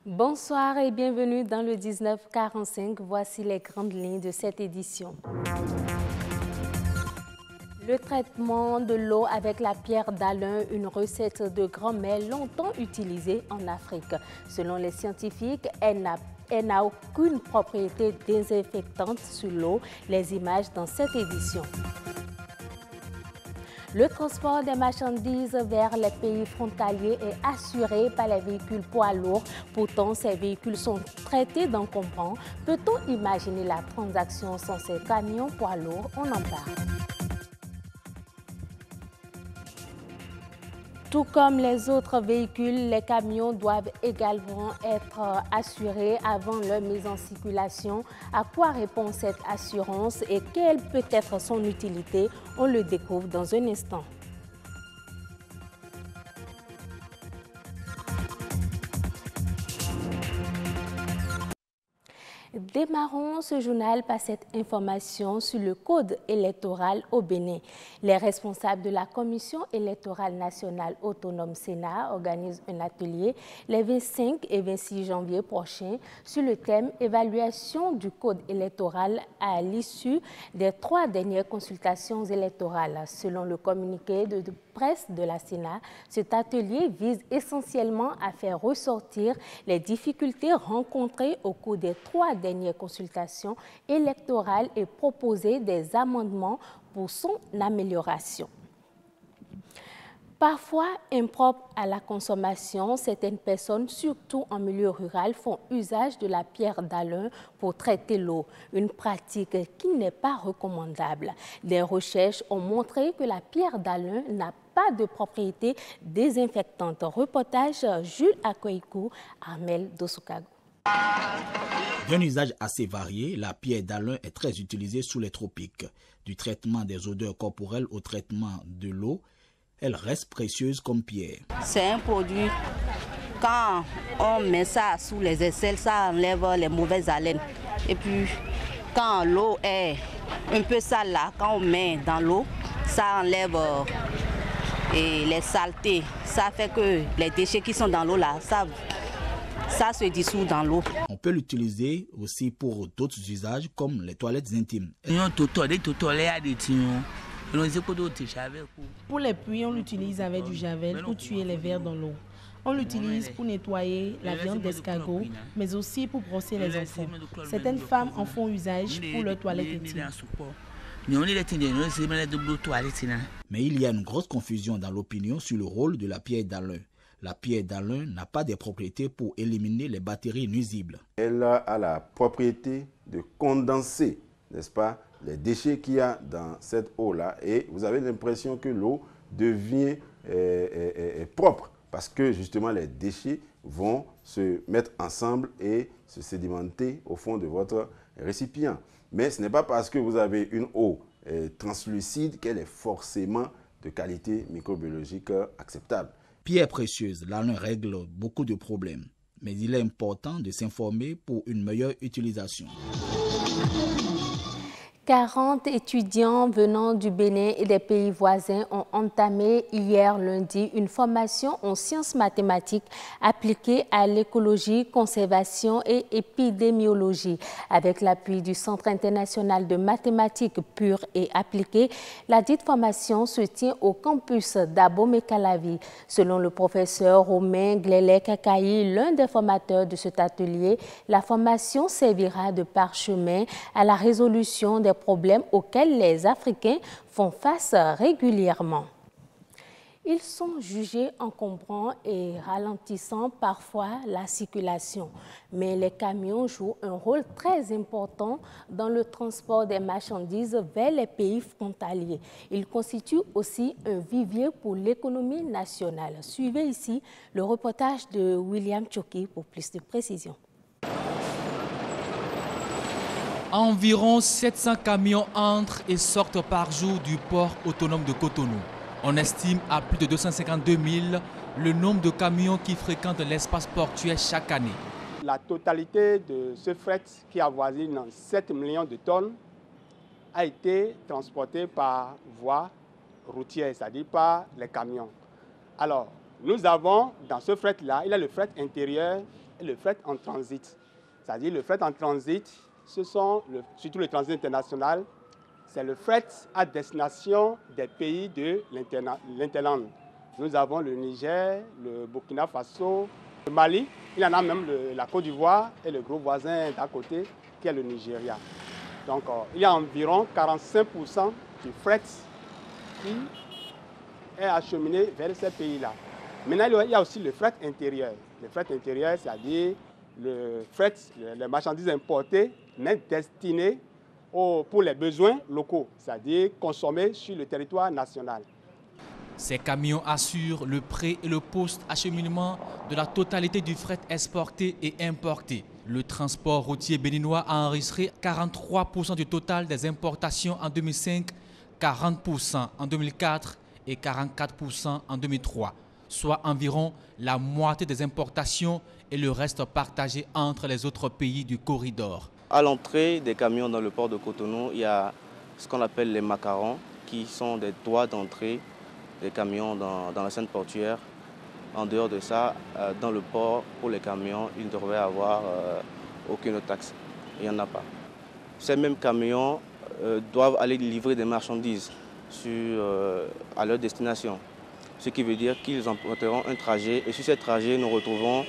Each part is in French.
Bonsoir et bienvenue dans le 1945. Voici les grandes lignes de cette édition. Le traitement de l'eau avec la pierre d'Alun, une recette de grand-mère longtemps utilisée en Afrique. Selon les scientifiques, elle n'a aucune propriété désinfectante sur l'eau. Les images dans cette édition. Le transport des marchandises vers les pays frontaliers est assuré par les véhicules poids lourds. Pourtant, ces véhicules sont traités d'encombrants. Peut-on imaginer la transaction sans ces camions poids lourds? On en parle. Tout comme les autres véhicules, les camions doivent également être assurés avant leur mise en circulation. À quoi répond cette assurance et quelle peut être son utilité? On le découvre dans un instant. Démarrons ce journal par cette information sur le code électoral au Bénin. Les responsables de la Commission électorale nationale autonome Sénat organisent un atelier les 25 et 26 janvier prochains sur le thème « Évaluation du code électoral à l'issue des 3 dernières consultations électorales ». Selon le communiqué de presse de la Sénat, cet atelier vise essentiellement à faire ressortir les difficultés rencontrées au cours des 3 dernières consultations électorales et proposer des amendements pour son amélioration. Parfois impropres à la consommation, certaines personnes, surtout en milieu rural, font usage de la pierre d'Alun pour traiter l'eau, une pratique qui n'est pas recommandable. Des recherches ont montré que la pierre d'Alun n'a pas de propriété désinfectante. Reportage Jules Akoikou, Armel Dosukago. D'un usage assez varié, la pierre d'Alun est très utilisée sous les tropiques. Du traitement des odeurs corporelles au traitement de l'eau, elle reste précieuse comme pierre. C'est un produit, quand on met ça sous les aisselles, ça enlève les mauvaises haleines. Et puis, quand l'eau est un peu sale là, quand on met dans l'eau, ça enlève les saletés. Ça fait que les déchets qui sont dans l'eau là, ça se dissout dans l'eau. On peut l'utiliser aussi pour d'autres usages comme les toilettes intimes. Pour les puits, on l'utilise avec du javel pour tuer les vers dans l'eau. On l'utilise pour nettoyer la viande d'escargot, mais aussi pour brosser les enfants. Certaines femmes en font usage pour leurs toilettes intimes. Mais il y a une grosse confusion dans l'opinion sur le rôle de la pierre d'Alun. La pierre d'Alun n'a pas de propriété pour éliminer les bactéries nuisibles. Elle a la propriété de condenser, n'est-ce pas, les déchets qu'il y a dans cette eau-là. Et vous avez l'impression que l'eau devient propre parce que justement les déchets vont se mettre ensemble et se sédimenter au fond de votre récipient. Mais ce n'est pas parce que vous avez une eau translucide qu'elle est forcément de qualité microbiologique acceptable. Pierre précieuse, l'Alun règle beaucoup de problèmes, mais il est important de s'informer pour une meilleure utilisation. 40 étudiants venant du Bénin et des pays voisins ont entamé hier lundi une formation en sciences mathématiques appliquées à l'écologie, conservation et épidémiologie. Avec l'appui du Centre international de mathématiques pures et appliquées, la dite formation se tient au campus d'Abomey-Calavi. Selon le professeur Romain Glélec-Akaï, l'un des formateurs de cet atelier, la formation servira de parchemin à la résolution des problèmes auxquels les Africains font face régulièrement. Ils sont jugés encombrants et ralentissant parfois la circulation. Mais les camions jouent un rôle très important dans le transport des marchandises vers les pays frontaliers. Ils constituent aussi un vivier pour l'économie nationale. Suivez ici le reportage de William Choki pour plus de précisions. Environ 700 camions entrent et sortent par jour du port autonome de Cotonou. On estime à plus de 252 000 le nombre de camions qui fréquentent l'espace portuaire chaque année. La totalité de ce fret qui avoisine 7 millions de tonnes a été transportée par voie routière, c'est-à-dire par les camions. Alors, Nous avons dans ce fret-là, il y a le fret intérieur et le fret en transit. C'est-à-dire le fret en transit, ce sont surtout le transit international, c'est le fret à destination des pays de l'Interland. Nous avons le Niger, le Burkina Faso, le Mali, il y en a même la Côte d'Ivoire et le gros voisin d'à côté qui est le Nigeria. Donc il y a environ 45% du fret qui est acheminé vers ces pays-là. Maintenant, il y a aussi le fret intérieur. Le fret intérieur, c'est-à-dire le fret, les marchandises importées, mais destinées pour les besoins locaux, c'est-à-dire consommés sur le territoire national. Ces camions assurent le pré- et le post-acheminement de la totalité du fret exporté et importé. Le transport routier béninois a enregistré 43% du total des importations en 2005, 40% en 2004 et 44% en 2003, soit environ la moitié des importations et le reste partagé entre les autres pays du corridor. À l'entrée des camions dans le port de Cotonou, il y a ce qu'on appelle les macarons, qui sont des droits d'entrée des camions dans la scène portuaire. En dehors de ça, dans le port, pour les camions, il ne devrait y avoir aucune taxe. Il n'y en a pas. Ces mêmes camions doivent aller livrer des marchandises à leur destination. Ce qui veut dire qu'ils emprunteront un trajet et sur ces trajets, nous retrouvons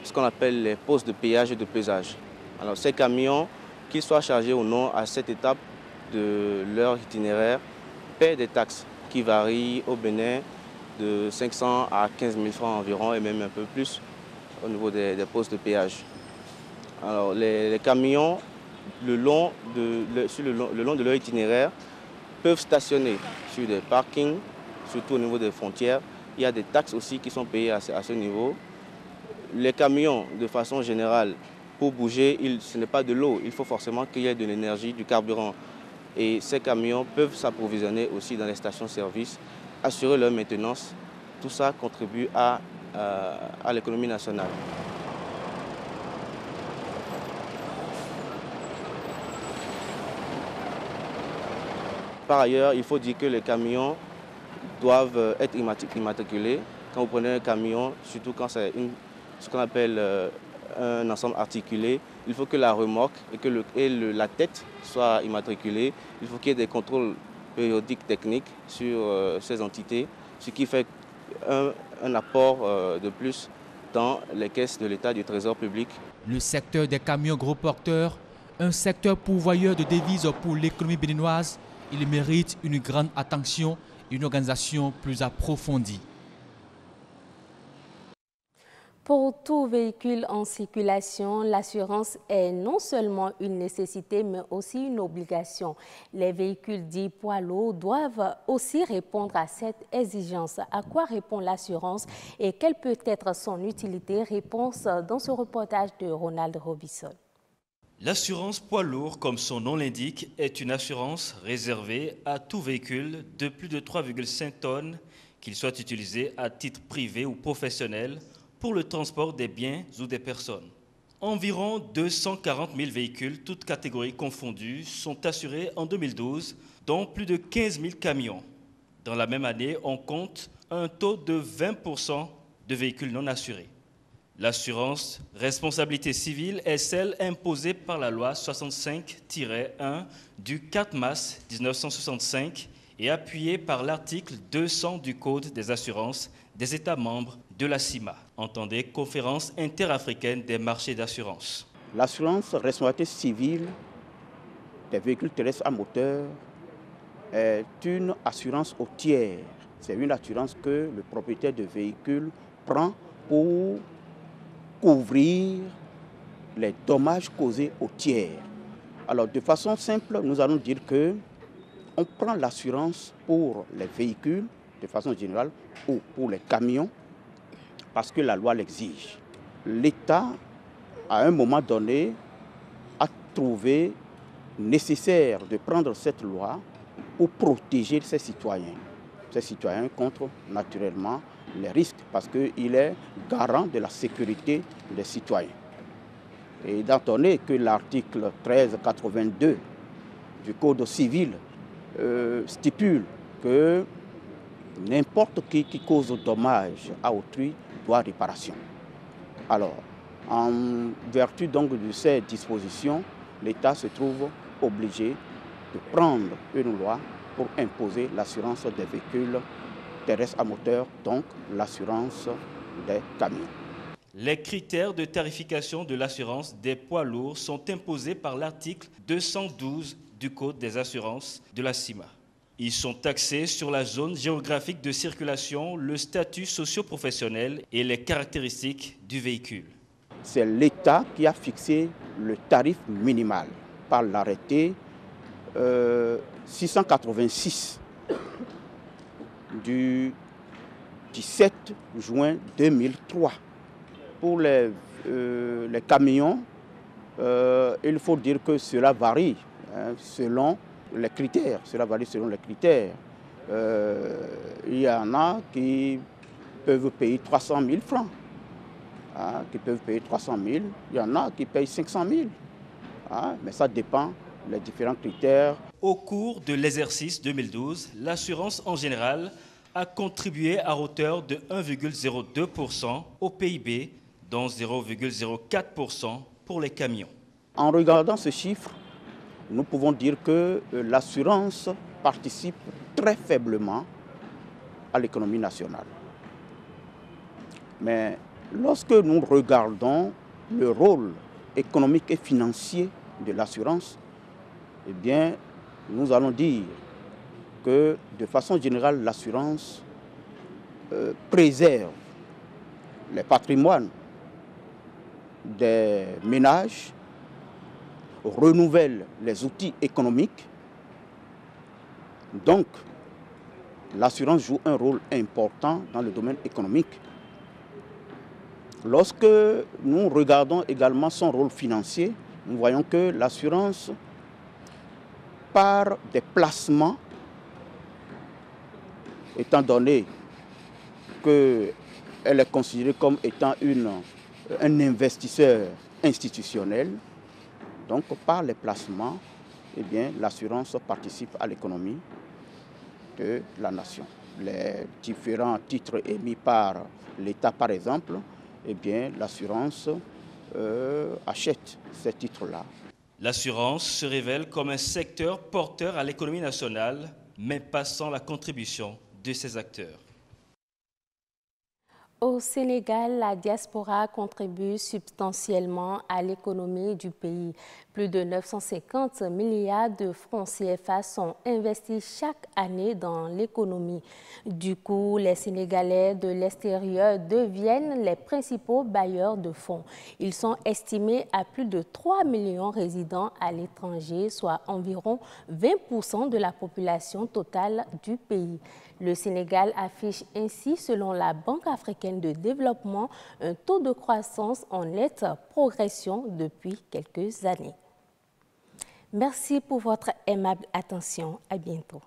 ce qu'on appelle les postes de péage et de pesage. Alors ces camions, qu'ils soient chargés ou non à cette étape de leur itinéraire, paient des taxes qui varient au Bénin de 500 à 15 000 francs environ et même un peu plus au niveau des postes de péage. Alors les camions, le long de leur itinéraire, peuvent stationner sur des parkings, surtout au niveau des frontières. Il y a des taxes aussi qui sont payées à ce niveau. Les camions, de façon générale, pour bouger, ce n'est pas de l'eau, il faut forcément qu'il y ait de l'énergie, du carburant. Et ces camions peuvent s'approvisionner aussi dans les stations-service, assurer leur maintenance. Tout ça contribue à l'économie nationale. Par ailleurs, il faut dire que les camions doivent être immatriculés. Quand vous prenez un camion, surtout quand c'est ce qu'on appelle un ensemble articulé, il faut que la remorque et la tête soient immatriculées. Il faut qu'il y ait des contrôles périodiques techniques sur ces entités, ce qui fait un apport de plus dans les caisses de l'État du Trésor public. Le secteur des camions gros porteurs, un secteur pourvoyeur de devises pour l'économie béninoise, il mérite une grande attention et une organisation plus approfondie. Pour tout véhicule en circulation, l'assurance est non seulement une nécessité, mais aussi une obligation. Les véhicules dits poids lourds doivent aussi répondre à cette exigence. À quoi répond l'assurance et quelle peut être son utilité? Réponse dans ce reportage de Ronald Robinson. L'assurance poids lourd, comme son nom l'indique, est une assurance réservée à tout véhicule de plus de 3,5 tonnes, qu'il soit utilisé à titre privé ou professionnel, pour le transport des biens ou des personnes. Environ 240 000 véhicules, toutes catégories confondues, sont assurés en 2012, dont plus de 15 000 camions. Dans la même année, on compte un taux de 20% de véhicules non assurés. L'assurance responsabilité civile est celle imposée par la loi 65-1 du 4 mars 1965 et appuyée par l'article 200 du Code des assurances des États membres de la CIMA, entendez Conférence interafricaine des marchés d'assurance. L'assurance responsabilité civile des véhicules terrestres à moteur est une assurance au tiers. C'est une assurance que le propriétaire de véhicule prend pour couvrir les dommages causés au tiers. Alors, de façon simple, nous allons dire que on prend l'assurance pour les véhicules, de façon générale, ou pour les camions, parce que la loi l'exige. L'État, à un moment donné, a trouvé nécessaire de prendre cette loi pour protéger ses citoyens contre, naturellement, les risques, parce qu'il est garant de la sécurité des citoyens. Et étant donné que l'article 1382 du Code civil stipule que n'importe qui cause dommage à autrui doit réparation. Alors, en vertu donc de ces dispositions, l'État se trouve obligé de prendre une loi pour imposer l'assurance des véhicules terrestres à moteur, donc l'assurance des camions. Les critères de tarification de l'assurance des poids lourds sont imposés par l'article 212 du Code des assurances de la CIMA. Ils sont taxés sur la zone géographique de circulation, le statut socio-professionnel et les caractéristiques du véhicule. C'est l'État qui a fixé le tarif minimal par l'arrêté 686 du 17 juin 2003. Pour les camions, il faut dire que cela varie selon les critères. Il y en a qui peuvent payer 300 000 francs. Il y en a qui payent 500 000. Mais ça dépend des différents critères. Au cours de l'exercice 2012, l'assurance en général a contribué à hauteur de 1,02% au PIB, dont 0,04% pour les camions. En regardant ce chiffre, nous pouvons dire que l'assurance participe très faiblement à l'économie nationale. Mais lorsque nous regardons le rôle économique et financier de l'assurance, eh bien, nous allons dire que de façon générale, l'assurance préserve les patrimoines des ménages, renouvelle les outils économiques. Donc, l'assurance joue un rôle important dans le domaine économique. Lorsque nous regardons également son rôle financier, nous voyons que l'assurance, par des placements, étant donné qu'elle est considérée comme étant un investisseur institutionnel, donc par les placements, eh bien, l'assurance participe à l'économie de la nation. Les différents titres émis par l'État, par exemple, eh bien, l'assurance achète ces titres-là. L'assurance se révèle comme un secteur porteur à l'économie nationale, mais pas sans la contribution de ses acteurs. Au Sénégal, la diaspora contribue substantiellement à l'économie du pays. Plus de 950 milliards de francs CFA sont investis chaque année dans l'économie. Du coup, les Sénégalais de l'extérieur deviennent les principaux bailleurs de fonds. Ils sont estimés à plus de 3 millions de résidents à l'étranger, soit environ 20% de la population totale du pays. Le Sénégal affiche ainsi, selon la Banque africaine de développement, un taux de croissance en nette progression depuis quelques années. Merci pour votre aimable attention. À bientôt.